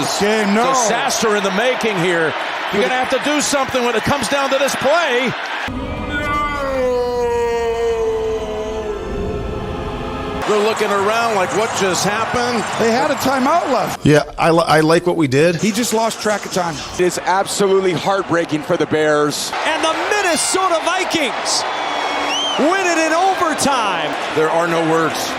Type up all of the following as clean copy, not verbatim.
is disaster in the making here. You're going to have to do something when it comes down to this play. They're looking around like, what just happened? They had a timeout left. Yeah, I like what we did. He just lost track of time. It's absolutely heartbreaking for the Bears. And the Minnesota Vikings win it in overtime. There are no words.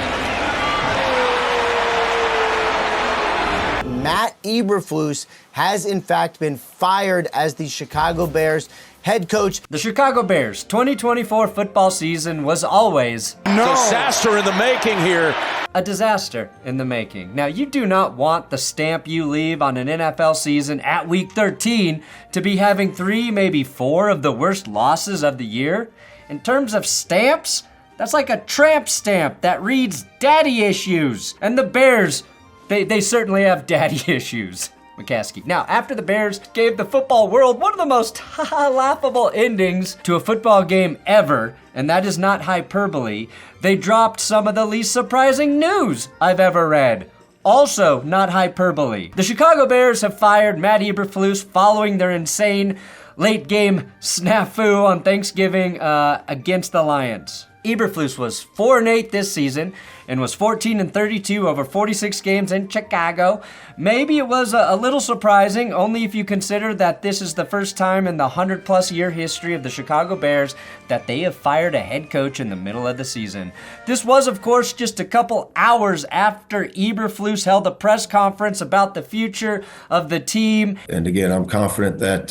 Matt Eberflus has in fact been fired as the Chicago Bears head coach. The Chicago Bears 2024 football season was always disaster in the making here. A disaster in the making. Now, you do not want the stamp you leave on an NFL season at week 13 to be having 3, maybe 4 of the worst losses of the year. In terms of stamps, that's like a tramp stamp that reads daddy issues. And the Bears, they certainly have daddy issues. McCaskey. Now, after the Bears gave the football world one of the most laughable endings to a football game ever, and that is not hyperbole, they dropped some of the least surprising news I've ever read. Also not hyperbole. The Chicago Bears have fired Matt Eberflus following their insane late game snafu on Thanksgiving against the Lions. Eberflus was 4-8 this season and was 14-32 over 46 games in Chicago. Maybe it was a little surprising, only if you consider that this is the first time in the 100-plus year history of the Chicago Bears that they have fired a head coach in the middle of the season. This was, of course, just a couple hours after Eberflus held a press conference about the future of the team. And again, I'm confident that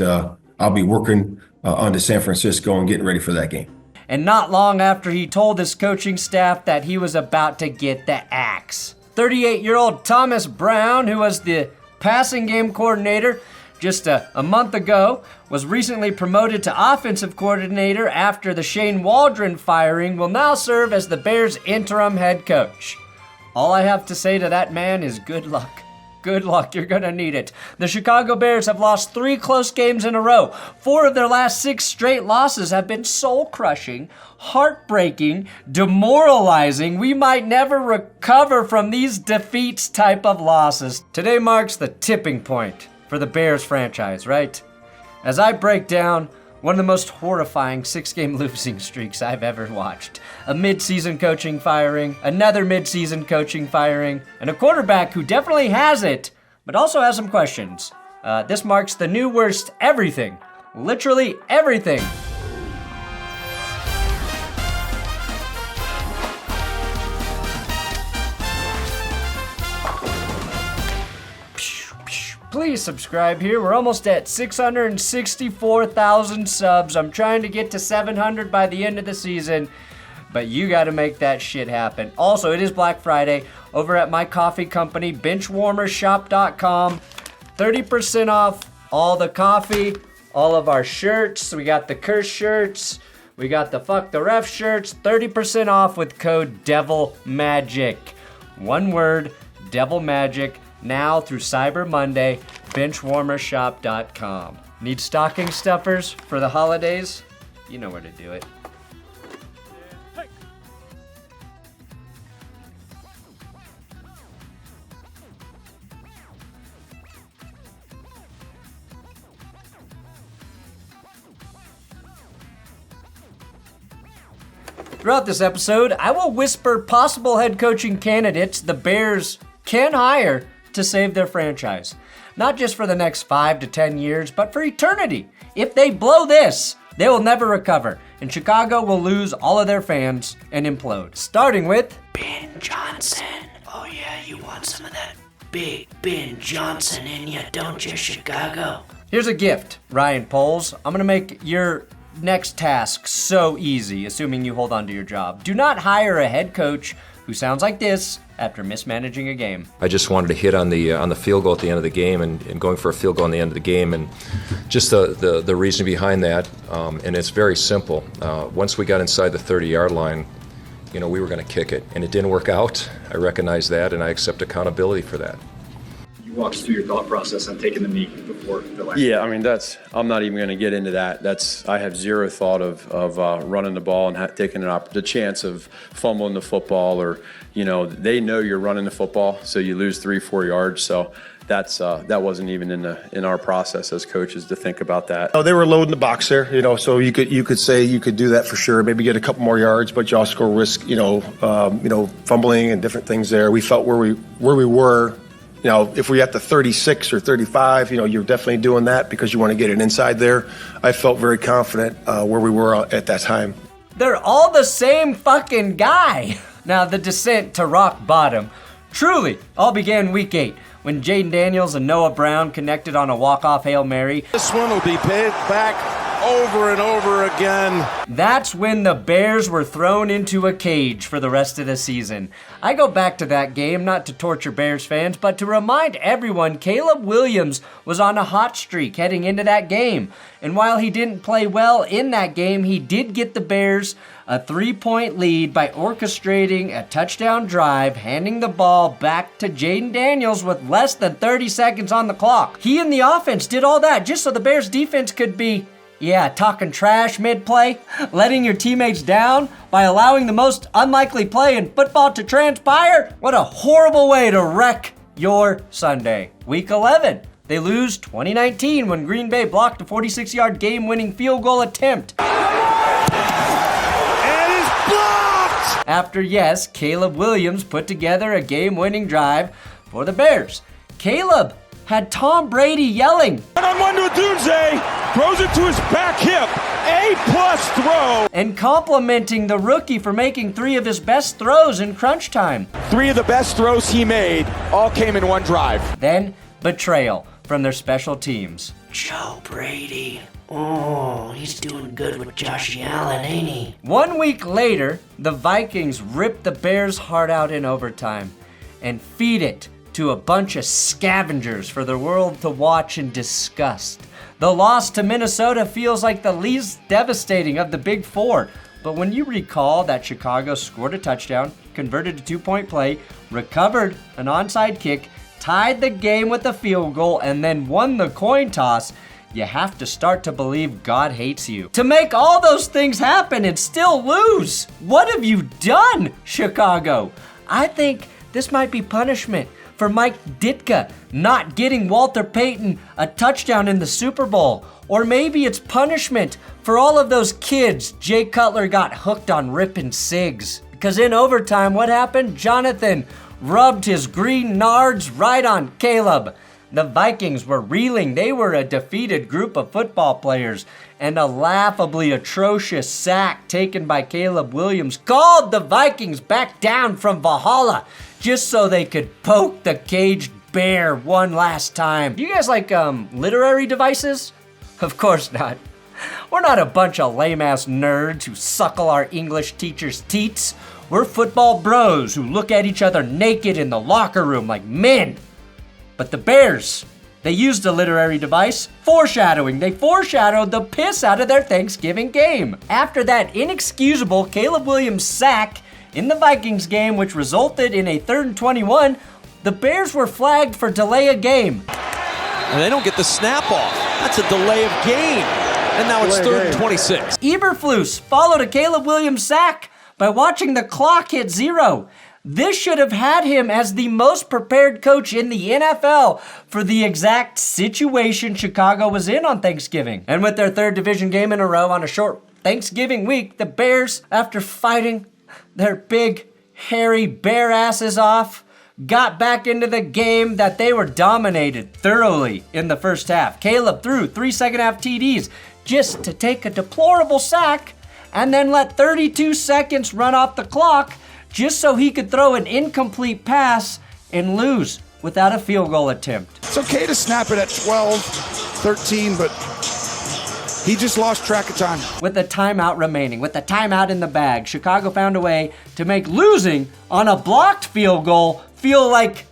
I'll be working on to San Francisco and getting ready for that game. And not long after he told his coaching staff that he was about to get the axe. 38-year-old Thomas Brown, who was the passing game coordinator just a month ago, was recently promoted to offensive coordinator after the Shane Waldron firing, will now serve as the Bears' interim head coach. All I have to say to that man is good luck. Good luck, you're gonna need it. The Chicago Bears have lost 3 close games in a row. 4 of their last 6 straight losses have been soul-crushing, heartbreaking, demoralizing. We might never recover from these defeats type of losses. Today marks the tipping point for the Bears franchise, right? As I break down one of the most horrifying 6-game losing streaks I've ever watched. A mid-season coaching firing, another mid-season coaching firing, and a quarterback who definitely has it, but also has some questions. This marks the new worst everything. Literally everything. Please subscribe here. We're almost at 664,000 subs. I'm trying to get to 700 by the end of the season, but you got to make that shit happen. Also, it is Black Friday over at my coffee company, benchwarmershop.com. 30% off all the coffee, all of our shirts. We got the curse shirts. We got the fuck the ref shirts. 30% off with code DEVILMAGIC. One word, Devil Magic. Now through Cyber Monday, benchwarmershop.com. Need stocking stuffers for the holidays? You know where to do it. Throughout this episode, I will whisper possible head coaching candidates the Bears can hire to save their franchise. Not just for the next 5 to 10 years, but for eternity. If they blow this, they will never recover, and Chicago will lose all of their fans and implode. Starting with Ben Johnson. Oh yeah, you want some of that big Ben Johnson in you, don't you, Chicago? Here's a gift, Ryan Poles. I'm gonna make your next task so easy, assuming you hold on to your job. Do not hire a head coach who sounds like this after mismanaging a game. I just wanted to hit on the field goal at the end of the game and going for a field goal on the end of the game, and just the reason behind that, and it's very simple. Once we got inside the 30-yard line, we were going to kick it, and it didn't work out. I recognize that, and I accept accountability for that. You walked us through your thought process on taking the knee before the last. Yeah, I mean I'm not even going to get into that. I have zero thought of running the ball and taking the chance of fumbling the football, or they know you're running the football, so you lose 3-4 yards. So that wasn't even in our process as coaches to think about that. Oh, they were loading the box there, so you could say you could do that for sure, maybe get a couple more yards, but you also risk, fumbling and different things there. We felt where we were, if we're at the 36 or 35, you're definitely doing that because you want to get it inside there. I felt very confident where we were at that time. They're all the same fucking guy. Now, the descent to rock bottom truly all began week 8 when Jaden Daniels and Noah Brown connected on a walk-off Hail Mary. This one will be paid back over and over again. That's when the Bears were thrown into a cage for the rest of the season. I go back to that game not to torture Bears fans, but to remind everyone Caleb Williams was on a hot streak heading into that game. And while he didn't play well in that game, he did get the Bears a 3-point lead by orchestrating a touchdown drive, handing the ball back to Jaden Daniels with less than 30 seconds on the clock. He and the offense did all that just so the Bears defense could be talking trash mid-play, letting your teammates down by allowing the most unlikely play in football to transpire. What a horrible way to wreck your Sunday. Week 11, they lose 2019 when Green Bay blocked a 46-yard game-winning field goal attempt. And it's blocked! After, yes, Caleb Williams put together a game-winning drive for the Bears. Caleb had Tom Brady yelling, One-on-one to Odunze, throws it to his back hip, A+ throw. And complimenting the rookie for making 3 of his best throws in crunch time. 3 of the best throws he made all came in one drive. Then, betrayal from their special teams. Joe Brady. Oh, he's doing good with Josh Allen, ain't he? 1 week later, the Vikings ripped the Bears' heart out in overtime and feed it to a bunch of scavengers for the world to watch in disgust. The loss to Minnesota feels like the least devastating of the Big Four, but when you recall that Chicago scored a touchdown, converted a 2-point play, recovered an onside kick, tied the game with a field goal, and then won the coin toss, you have to start to believe God hates you. To make all those things happen and still lose, what have you done, Chicago? I think this might be punishment for Mike Ditka not getting Walter Payton a touchdown in the Super Bowl. Or maybe it's punishment for all of those kids Jay Cutler got hooked on ripping cigs. Because in overtime, what happened? Jonathan rubbed his green nards right on Caleb. The Vikings were reeling. They were a defeated group of football players. And a laughably atrocious sack taken by Caleb Williams called the Vikings back down from Valhalla just so they could poke the caged bear one last time. You guys like literary devices? Of course not. We're not a bunch of lame-ass nerds who suckle our English teachers' teats. We're football bros who look at each other naked in the locker room like men. But the Bears, they used a literary device, foreshadowing. They foreshadowed the piss out of their Thanksgiving game. After that inexcusable Caleb Williams sack in the Vikings game, which resulted in a 3rd and 21, the Bears were flagged for delay of game. And they don't get the snap off. That's a delay of game. And now it's 3rd and 26. Eberflus followed a Caleb Williams sack by watching the clock hit 0. This should have had him as the most prepared coach in the NFL for the exact situation Chicago was in on Thanksgiving. And with their 3rd division game in a row on a short Thanksgiving week, the Bears, after fighting their big, hairy bear asses off, got back into the game that they were dominated thoroughly in the first half. Caleb threw 3 second-half TDs just to take a deplorable sack and then let 32 seconds run off the clock just so he could throw an incomplete pass and lose without a field goal attempt. It's okay to snap it at 12, 13, but he just lost track of time. With a timeout remaining, with a timeout in the bag, Chicago found a way to make losing on a blocked field goal feel like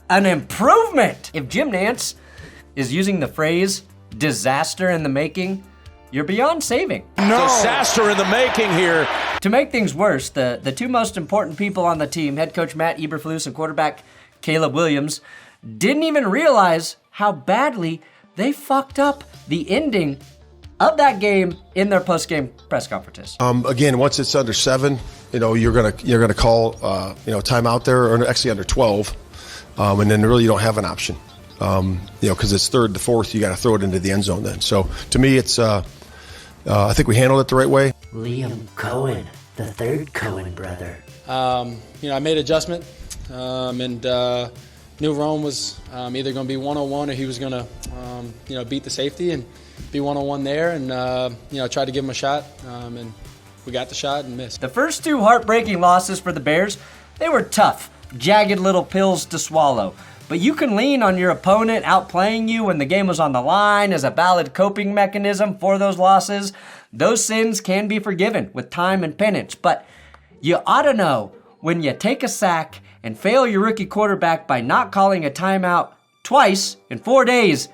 an improvement. If Jim Nantz is using the phrase disaster in the making, you're beyond saving. No. Disaster in the making here. To make things worse, the 2 most important people on the team, head coach Matt Eberflus and quarterback Caleb Williams, didn't even realize how badly they fucked up the ending of that game in their post-game press conferences. Again, once it's under 7, you're gonna call timeout there, or actually under 12, and then really you don't have an option. because it's 3rd to 4th, you got to throw it into the end zone then. So to me, it's I think we handled it the right way. Liam Cohen, the third Cohen brother. I made adjustment, and knew Rome was either going to be one-on-one or he was going to, beat the safety and be one-on-one there, and try to give him a shot, and we got the shot and missed. The first 2 heartbreaking losses for the Bears, they were tough, jagged little pills to swallow. But you can lean on your opponent outplaying you when the game was on the line as a valid coping mechanism for those losses. Those sins can be forgiven with time and penance, but you ought to know when you take a sack and fail your rookie quarterback by not calling a timeout twice in 4 days,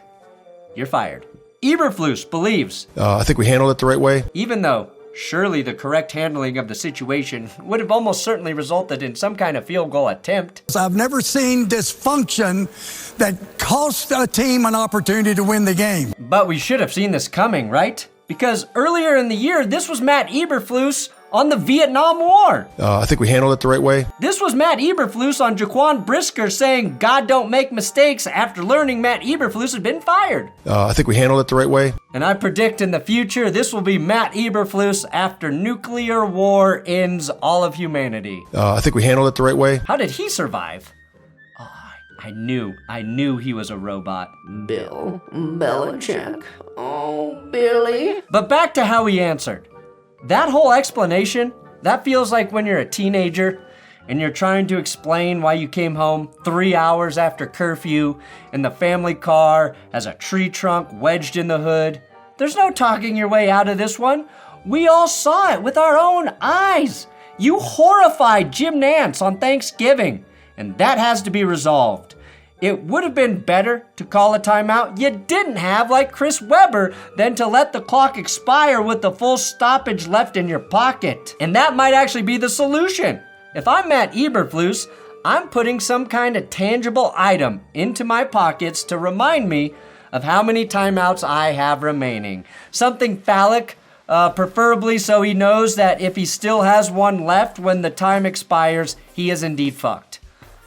you're fired. Eberflus believes, I think we handled it the right way. Even though surely the correct handling of the situation would have almost certainly resulted in some kind of field goal attempt. I've never seen dysfunction that cost a team an opportunity to win the game. But we should have seen this coming, right? Because earlier in the year, this was Matt Eberflus on the Vietnam War. I think we handled it the right way. This was Matt Eberflus on Jaquan Brisker saying God don't make mistakes after learning Matt Eberflus had been fired. I think we handled it the right way. And I predict in the future, this will be Matt Eberflus after nuclear war ends all of humanity. I think we handled it the right way. How did he survive? Oh, I knew he was a robot. Bill Belichick. Oh, Billy. But back to how he answered. That whole explanation, that feels like when you're a teenager and you're trying to explain why you came home 3 hours after curfew and the family car has a tree trunk wedged in the hood. There's no talking your way out of this one. We all saw it with our own eyes. You horrified Jim Nantz on Thanksgiving, and that has to be resolved. It would have been better to call a timeout you didn't have like Chris Webber than to let the clock expire with the full stoppage left in your pocket. And that might actually be the solution. If I'm Matt Eberflus, I'm putting some kind of tangible item into my pockets to remind me of how many timeouts I have remaining. Something phallic, preferably so he knows that if he still has one left when the time expires, he is indeed fucked.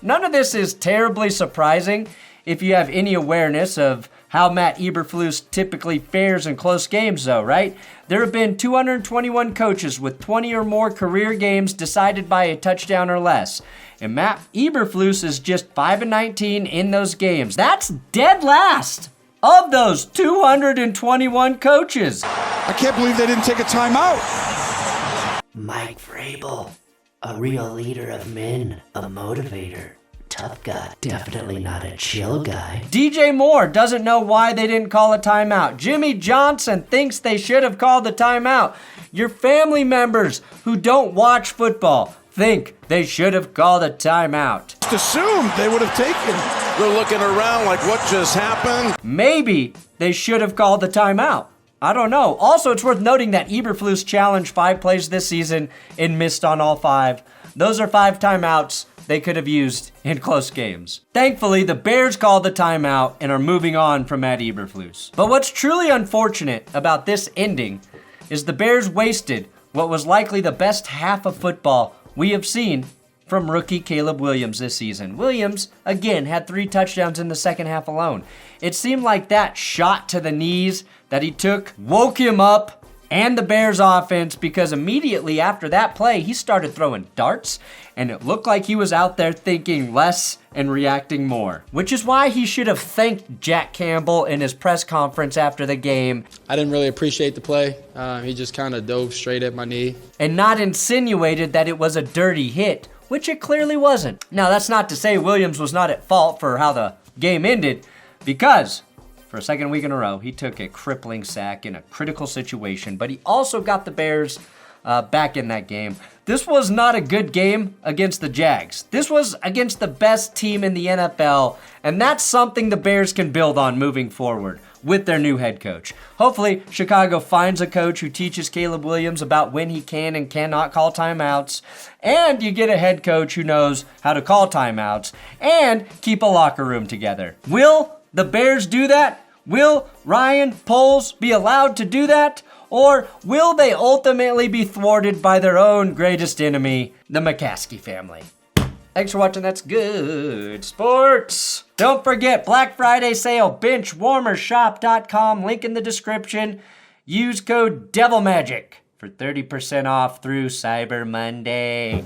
None of this is terribly surprising if you have any awareness of how Matt Eberflus typically fares in close games, though, right? There have been 221 coaches with 20 or more career games decided by a touchdown or less. And Matt Eberflus is just 5-19 in those games. That's dead last of those 221 coaches. I can't believe they didn't take a timeout. Mike Vrabel. A real leader of men, a motivator, tough guy, definitely not a chill guy. DJ Moore doesn't know why they didn't call a timeout. Jimmy Johnson thinks they should have called the timeout. Your family members who don't watch football think they should have called a timeout. Just assumed they would have taken. They're looking around like, what just happened? Maybe they should have called the timeout. I don't know. Also, it's worth noting that Eberflus challenged 5 plays this season and missed on all 5. Those are 5 timeouts they could have used in close games. Thankfully, the Bears called the timeout and are moving on from Matt Eberflus. But what's truly unfortunate about this ending is the Bears wasted what was likely the best half of football we have seen from rookie Caleb Williams this season. Williams, again, had 3 touchdowns in the second half alone. It seemed like that shot to the knees that he took woke him up and the Bears offense, because immediately after that play, he started throwing darts, and it looked like he was out there thinking less and reacting more, which is why he should have thanked Jack Campbell in his press conference after the game. I didn't really appreciate the play. He just kind of dove straight at my knee. And not insinuated that it was a dirty hit, which it clearly wasn't. Now, that's not to say Williams was not at fault for how the game ended, because for a second week in a row, he took a crippling sack in a critical situation, but he also got the Bears back in that game. This was not a good game against the Jags. This was against the best team in the NFL, and that's something the Bears can build on moving forward with their new head coach. Hopefully, Chicago finds a coach who teaches Caleb Williams about when he can and cannot call timeouts, and you get a head coach who knows how to call timeouts and keep a locker room together. Will the Bears do that? Will Ryan Poles be allowed to do that? Or will they ultimately be thwarted by their own greatest enemy, the McCaskey family? Thanks for watching That's Good Sports. Don't forget, Black Friday sale, benchwarmershop.com, link in the description. Use code DevilMagic for 30% off through Cyber Monday.